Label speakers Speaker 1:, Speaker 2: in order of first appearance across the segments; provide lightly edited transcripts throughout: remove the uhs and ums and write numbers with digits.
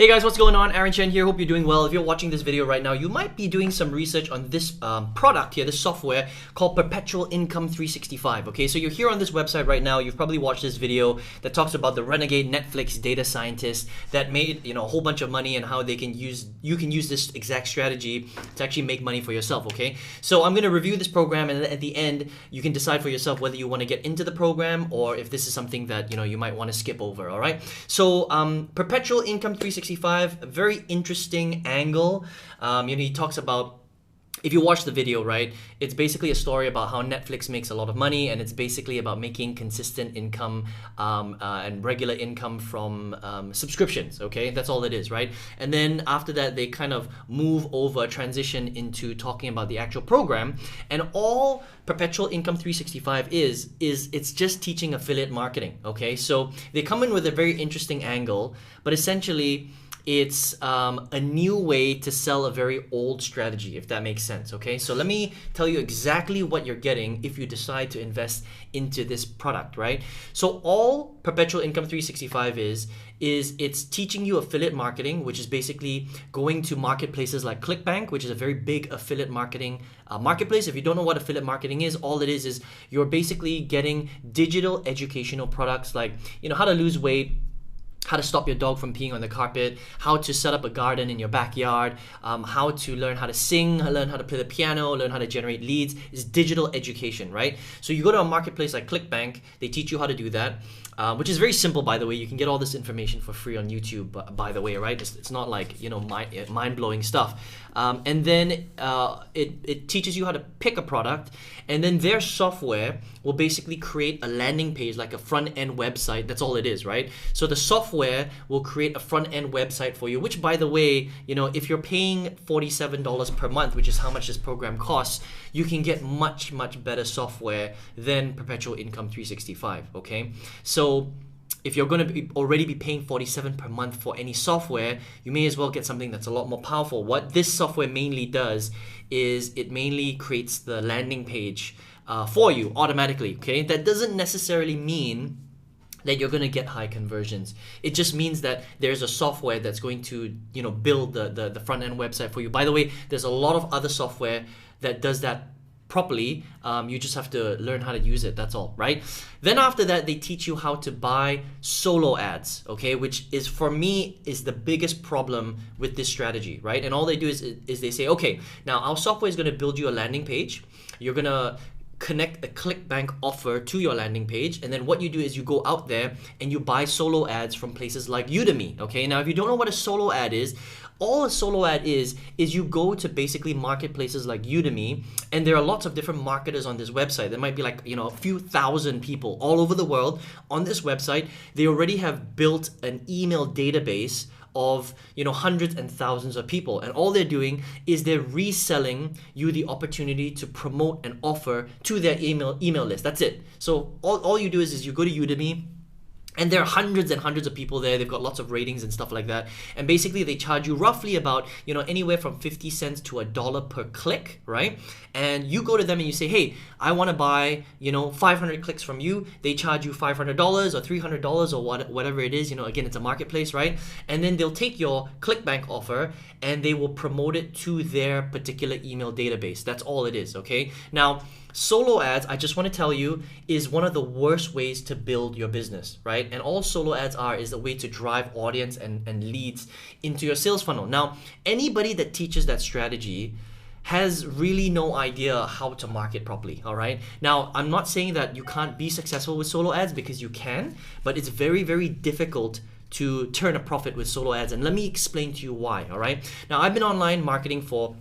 Speaker 1: Hey guys, what's going on? Aaron Chen here. Hope you're doing well. If you're watching this video right now, you might be doing some research on this product here, this software called Perpetual Income 365. Okay, so you're here on this website right now. You've probably watched this video that talks about the renegade Netflix data scientist that made a whole bunch of money and how you can use this exact strategy to actually make money for yourself. Okay, so I'm going to review this program, and at the end, you can decide for yourself whether you want to get into the program or if this is something that you might want to skip over. All right, so Perpetual Income 365. A very interesting angle. He talks about, if you watch the video, right, it's basically a story about how Netflix makes a lot of money, and it's basically about making consistent income and regular income from subscriptions, okay? That's all it is, right? And then after that, they kind of transition into talking about the actual program, and all Perpetual Income 365 is it's just teaching affiliate marketing, okay? So they come in with a very interesting angle, but essentially, it's a new way to sell a very old strategy, if that makes sense, okay? So let me tell you exactly what you're getting if you decide to invest into this product, right? So all Perpetual Income 365 is it's teaching you affiliate marketing, which is basically going to marketplaces like ClickBank, which is a very big affiliate marketing marketplace. If you don't know what affiliate marketing is, all it is you're basically getting digital educational products like, how to lose weight, how to stop your dog from peeing on the carpet, how to set up a garden in your backyard, how to learn how to sing, learn how to play the piano, learn how to generate leads. Is digital education, right? So you go to a marketplace like ClickBank, they teach you how to do that, which is very simple, by the way. You can get all this information for free on YouTube, by the way, right? It's not like, mind-blowing stuff. And then it teaches you how to pick a product, and then their software will basically create a landing page, like a front-end website. That's all it is, right? So the software will create a front-end website for you, which, by the way, if you're paying $47 per month, which is how much this program costs, you can get much, much better software than Perpetual Income 365, okay? So if you're going to already be paying $47 per month for any software, you may as well get something that's a lot more powerful. What this software mainly does is it mainly creates the landing page for you automatically, okay? That doesn't necessarily mean that you're going to get high conversions. It just means that there's a software that's going to, build the front-end website for you. By the way, there's a lot of other software that does that properly. You just have to learn how to use it, that's all, right? Then after that, they teach you how to buy solo ads, okay, which is, for me, is the biggest problem with this strategy, right? And all they do is they say, okay, now our software is going to build you a landing page. You're going to connect a ClickBank offer to your landing page, and then what you do is you go out there and you buy solo ads from places like Udemy, okay? Now, if you don't know what a solo ad is, all a solo ad is you go to basically marketplaces like Udemy, and there are lots of different marketers on this website. There might be like, a few thousand people all over the world on this website. They already have built an email database of hundreds and thousands of people, and all they're doing is they're reselling you the opportunity to promote an offer to their email list. That's it. So all you do is you go to Udemy, and there are hundreds and hundreds of people there. They've got lots of ratings and stuff like that. And basically, they charge you roughly about, anywhere from 50 cents to $1 per click, right? And you go to them and you say, hey, I want to buy, 500 clicks from you. They charge you $500 or $300 or whatever it is. Again, it's a marketplace, right? And then they'll take your ClickBank offer and they will promote it to their particular email database. That's all it is, okay? Now, solo ads, I just want to tell you, is one of the worst ways to build your business, right? And all solo ads is a way to drive audience and leads into your sales funnel. Now, anybody that teaches that strategy has really no idea how to market properly, all right? Now, I'm not saying that you can't be successful with solo ads, because you can, but it's very, very difficult to turn a profit with solo ads. And let me explain to you why, all right? Now, I've been online marketing for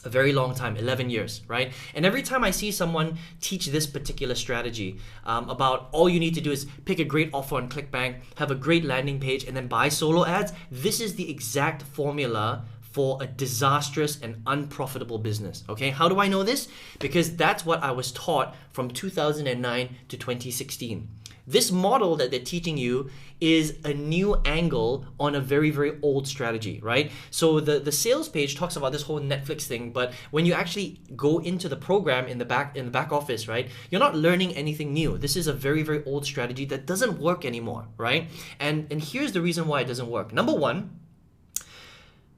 Speaker 1: a very long time, 11 years, right? And every time I see someone teach this particular strategy about all you need to do is pick a great offer on ClickBank, have a great landing page, and then buy solo ads, this is the exact formula for a disastrous and unprofitable business, okay? How do I know this? Because that's what I was taught from 2009 to 2016. This model that they're teaching you is a new angle on a very, very old strategy, right? So the sales page talks about this whole Netflix thing, but when you actually go into the program in the back office, right, you're not learning anything new. This is a very, very old strategy that doesn't work anymore, right? And here's the reason why it doesn't work. Number one,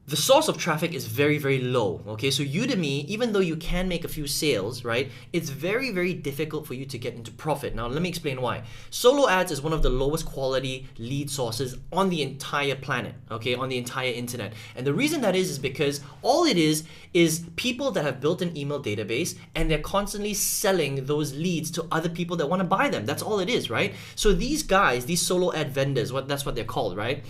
Speaker 1: the source of traffic is very, very low. Okay, so Udemy, even though you can make a few sales, right, it's very, very difficult for you to get into profit. Now, let me explain why. Solo ads is one of the lowest quality lead sources on the entire planet, okay, on the entire internet. And the reason that is because all it is people that have built an email database and they're constantly selling those leads to other people that want to buy them. That's all it is, right? So these guys, these solo ad vendors, that's what they're called, right?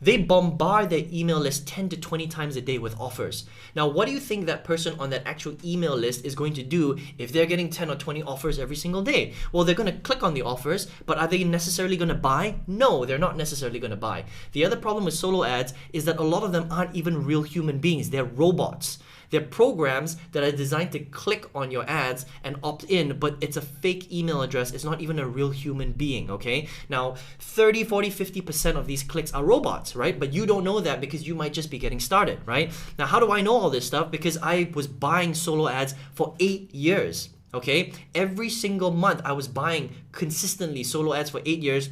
Speaker 1: They bombard their email list 10 to 20 times a day with offers. Now, what do you think that person on that actual email list is going to do if they're getting 10 or 20 offers every single day? Well, they're going to click on the offers, but are they necessarily going to buy? No, they're not necessarily going to buy. The other problem with solo ads is that a lot of them aren't even real human beings. They're robots. They're programs that are designed to click on your ads and opt in, but it's a fake email address. It's not even a real human being, okay? Now, 30, 40, 50% of these clicks are robots, right? But you don't know that because you might just be getting started, right? Now, how do I know all this stuff? Because I was buying solo ads for 8 years, okay? Every single month, I was buying consistently solo ads for 8 years.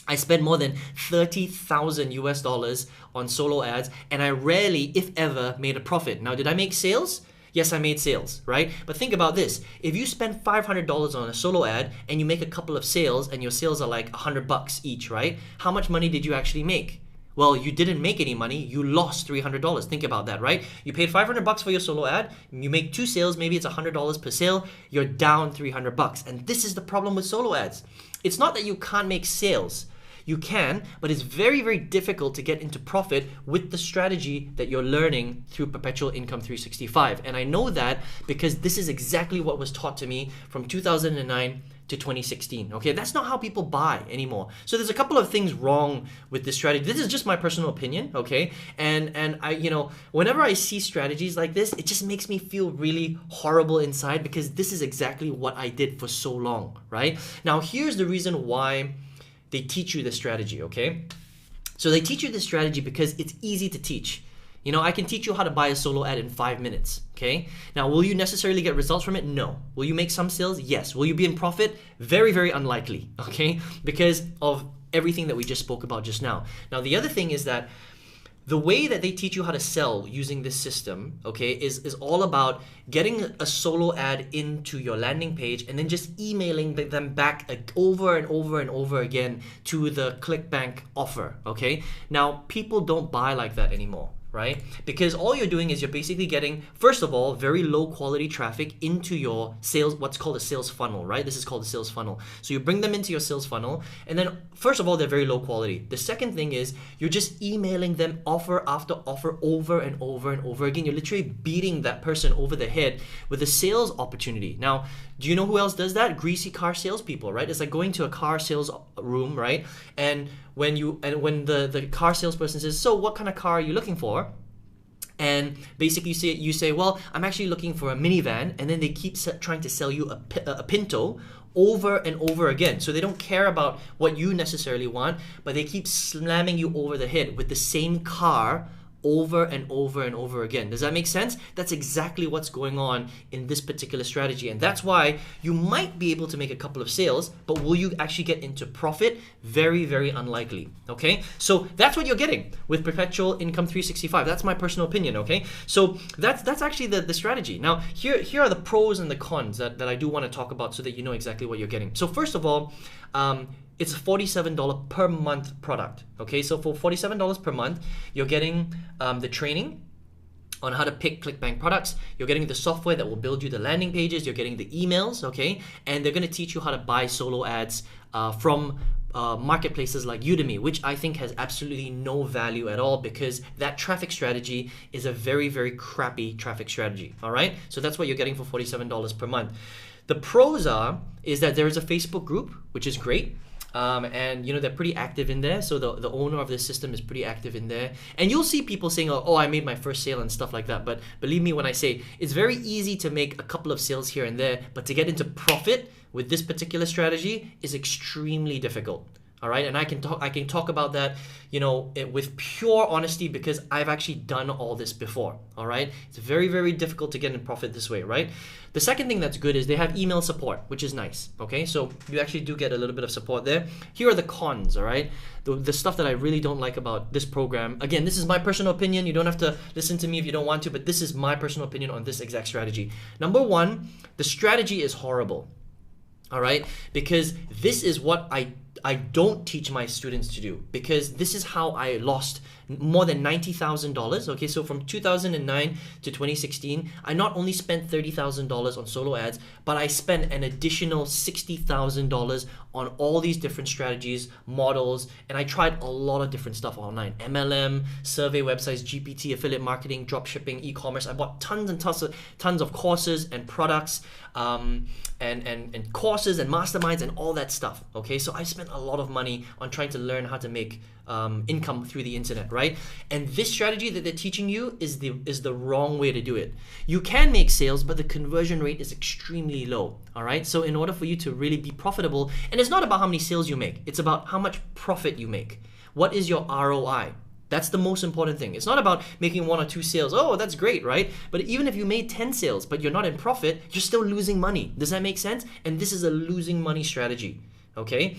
Speaker 1: I spent more than 30,000 US dollars on solo ads, and I rarely, if ever, made a profit. Now, did I make sales? Yes, I made sales, right? But think about this. If you spend $500 on a solo ad and you make a couple of sales and your sales are like $100 each, right? How much money did you actually make? Well, you didn't make any money. You lost $300. Think about that, right? You paid $500 for your solo ad. You make 2 sales. Maybe it's $100 per sale. You're down $300. And this is the problem with solo ads. It's not that you can't make sales. You can, but it's very, very difficult to get into profit with the strategy that you're learning through Perpetual Income 365. And I know that because this is exactly what was taught to me from 2009 to 2016. Okay, that's not how people buy anymore. So there's a couple of things wrong with this strategy. This is just my personal opinion, okay? And I, whenever I see strategies like this, it just makes me feel really horrible inside because this is exactly what I did for so long, right? Now, here's the reason why they teach you this strategy, okay? So they teach you this strategy because it's easy to teach. I can teach you how to buy a solo ad in 5 minutes, okay? Now, will you necessarily get results from it? No. Will you make some sales? Yes. Will you be in profit? Very, very unlikely, okay? Because of everything that we just spoke about just now. Now, the other thing is that the way that they teach you how to sell using this system, okay, is all about getting a solo ad into your landing page and then just emailing them back over and over and over again to the ClickBank offer, okay? Now, people don't buy like that anymore, right? Because all you're doing is you're basically getting, first of all, very low quality traffic into your sales, what's called a sales funnel, right? This is called a sales funnel. So you bring them into your sales funnel, and then first of all, they're very low quality. The second thing is you're just emailing them offer after offer over and over and over again. You're literally beating that person over the head with a sales opportunity. Now, do you know who else does that? Greasy car salespeople, right? It's like going to a car sales room, right? And when the car salesperson says, so what kind of car are you looking for? And basically you say, well, I'm actually looking for a minivan, and then they keep trying to sell you a Pinto over and over again. So they don't care about what you necessarily want, but they keep slamming you over the head with the same car over and over and over again. Does that make sense? That's exactly what's going on in this particular strategy. And that's why you might be able to make a couple of sales, but will you actually get into profit? Very, very unlikely. Okay? So that's what you're getting with Perpetual Income 365. That's my personal opinion, okay? So that's actually the strategy. Now, here are the pros and the cons that I do want to talk about so that you know exactly what you're getting. So first of all, it's a $47 per month product, okay? So for $47 per month, you're getting the training on how to pick ClickBank products. You're getting the software that will build you the landing pages. You're getting the emails, okay? And they're gonna teach you how to buy solo ads from marketplaces like Udemy, which I think has absolutely no value at all because that traffic strategy is a very, very crappy traffic strategy, all right? So that's what you're getting for $47 per month. The pros is that there is a Facebook group, which is great. And they're pretty active in there. So the owner of this system is pretty active in there. And you'll see people saying, oh, I made my first sale and stuff like that. But believe me when I say it's very easy to make a couple of sales here and there, but to get into profit with this particular strategy is extremely difficult. All right, and I can talk about that, with pure honesty, because I've actually done all this before. All right, it's very, very difficult to get in profit this way, right? The second thing that's good is they have email support, which is nice. Okay, so you actually do get a little bit of support there. Here are the cons. All right, the stuff that I really don't like about this program. Again, this is my personal opinion. You don't have to listen to me if you don't want to, but this is my personal opinion on this exact strategy. Number one, the strategy is horrible. All right, because this is what I don't teach my students to do, because this is how I lost more than $90,000. Okay, so from 2009 to 2016, I not only spent $30,000 on solo ads, but I spent an additional $60,000 on all these different strategies, models, and I tried a lot of different stuff online: MLM, survey websites, GPT, affiliate marketing, drop shipping, e-commerce. I bought tons and tons of courses and products, and courses and masterminds and all that stuff. Okay, so I spent a lot of money on trying to learn how to make income through the internet, right? And this strategy that they're teaching you is the wrong way to do it. You can make sales, but the conversion rate is extremely low. All right, so in order for you to really be profitable, and it's not about how many sales you make, it's about how much profit you make. What is your ROI? That's the most important thing. It's not about making 1 or 2 sales. Oh, that's great, right? But even if you made 10 sales, but you're not in profit, you're still losing money. Does that make sense? And this is a losing money strategy, okay?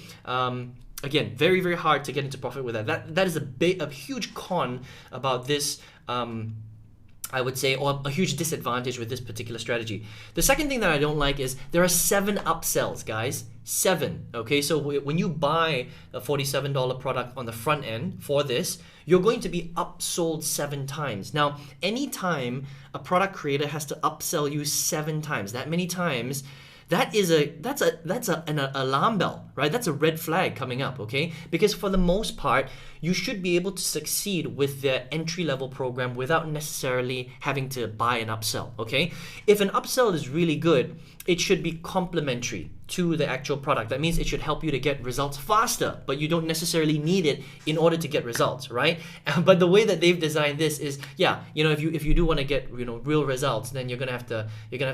Speaker 1: Again, very, very hard to get into profit with that. That is a huge con about this, I would say, or a huge disadvantage with this particular strategy. The second thing that I don't like is there are 7 upsells, guys. 7, okay? So when you buy a $47 product on the front end for this, you're going to be upsold 7 times. Now, anytime a product creator has to upsell you 7 times, that many times, that's an alarm bell, right? That's a red flag coming up, okay? Because for the most part, you should be able to succeed with their entry-level program without necessarily having to buy an upsell, okay? If an upsell is really good, it should be complementary to the actual product. That means it should help you to get results faster, but you don't necessarily need it in order to get results, right? But the way that they've designed this is, yeah, if you do want to get real results, then you're gonna have to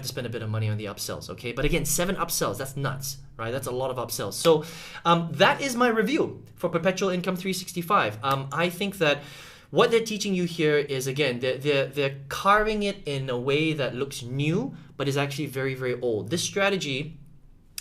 Speaker 1: spend a bit of money on the upsells, okay? But again, 7 upsells, that's nuts, right? That's a lot of upsells. So that is my review for Perpetual Income 365. I think that what they're teaching you here is, again, they're carving it in a way that looks new, but is actually very, very old. This strategy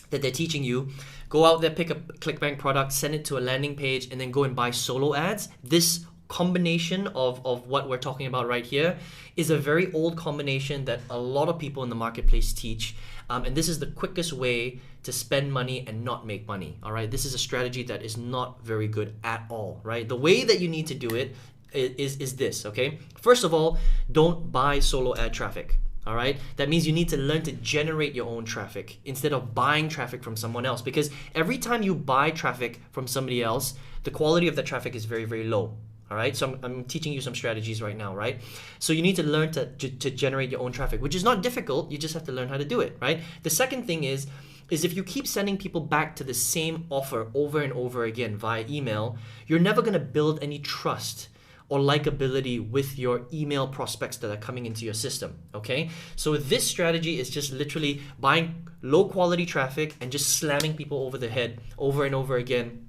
Speaker 1: that they're teaching you, go out there, pick a ClickBank product, send it to a landing page, and then go and buy solo ads. This combination of what we're talking about right here is a very old combination that a lot of people in the marketplace teach. And this is the quickest way to spend money and not make money, all right? This is a strategy that is not very good at all, right? The way that you need to do it is this, okay? First of all, don't buy solo ad traffic. All right, that means you need to learn to generate your own traffic instead of buying traffic from someone else, because every time you buy traffic from somebody else, the quality of the traffic is very, very low. All right, so I'm teaching you some strategies right now, right? So you need to learn to generate your own traffic, which is not difficult. You just have to learn how to do it, right? The second thing is if you keep sending people back to the same offer over and over again via email, you're never going to build any trust or likability with your email prospects that are coming into your system, okay? So this strategy is just literally buying low quality traffic and just slamming people over the head over and over again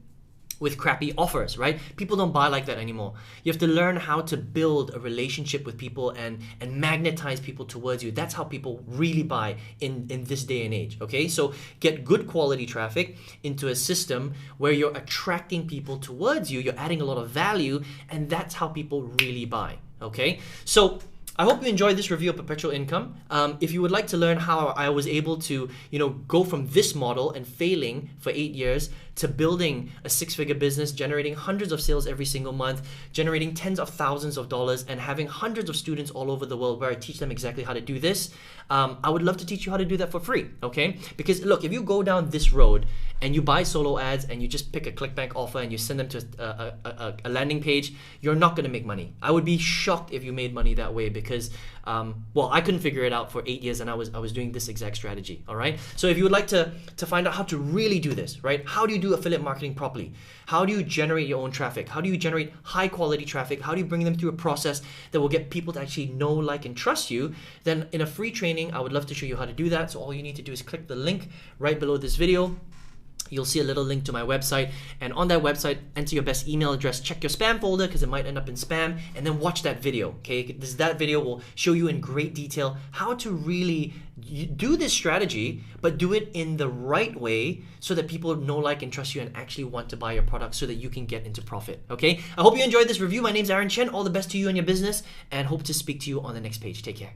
Speaker 1: with crappy offers, right? People don't buy like that anymore. You have to learn how to build a relationship with people and magnetize people towards you. That's how people really buy in this day and age, okay? So get good quality traffic into a system where you're attracting people towards you, you're adding a lot of value, and that's how people really buy, okay? So I hope you enjoyed this review of Perpetual Income. If you would like to learn how I was able to, go from this model and failing for 8 years to building a 6-figure business, generating hundreds of sales every single month, generating tens of thousands of dollars, and having hundreds of students all over the world where I teach them exactly how to do this, I would love to teach you how to do that for free, okay? Because look, if you go down this road and you buy solo ads and you just pick a ClickBank offer and you send them to a landing page, you're not gonna make money. I would be shocked if you made money that way because, well, I couldn't figure it out for 8 years and I was doing this exact strategy, all right? So if you would like to find out how to really do this, right? How do you do affiliate marketing properly? How do you generate your own traffic? How do you generate high quality traffic? How do you bring them through a process that will get people to actually know, like, and trust you? Then in a free training, I would love to show you how to do that. So all you need to do is click the link right below this video. you'll see a little link to my website, and on that website, enter your best email address, check your spam folder because it might end up in spam, and then watch that video, okay? That video will show you in great detail how to really do this strategy, but do it in the right way so that people know, like, and trust you and actually want to buy your product so that you can get into profit, okay? I hope you enjoyed this review. My name's Aaron Chen. All the best to you and your business, and hope to speak to you on the next page. Take care.